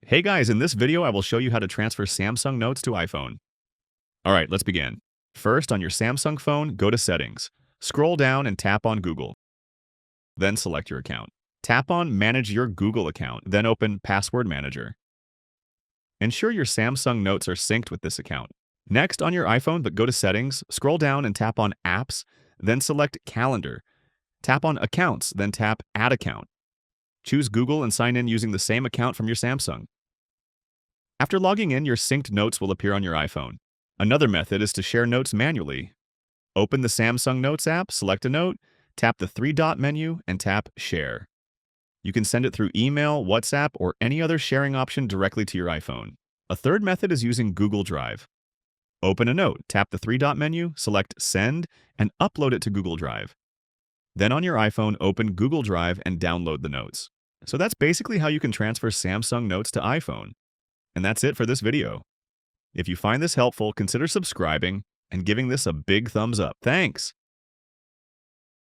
Hey guys, in this video I will show you how to transfer Samsung Notes to iPhone. Alright, let's begin. First, on your Samsung phone, go to Settings. Scroll down and tap on Google. Then select your account. Tap on Manage your Google account, then open Password Manager. Ensure your Samsung Notes are synced with this account. Next, on your iPhone, go to Settings, scroll down and tap on Apps, then select Calendar. Tap on Accounts, then tap Add Account. Choose Google and sign in using the same account from your Samsung. After logging in, your synced notes will appear on your iPhone. Another method is to share notes manually. Open the Samsung Notes app, select a note, tap the three-dot menu, and tap Share. You can send it through email, WhatsApp, or any other sharing option directly to your iPhone. A third method is using Google Drive. Open a note, tap the three-dot menu, select Send, and upload it to Google Drive. Then on your iPhone, open Google Drive and download the notes. So that's basically how you can transfer Samsung Notes to iPhone. And that's it for this video. If you find this helpful, consider subscribing and giving this a big thumbs up. Thanks!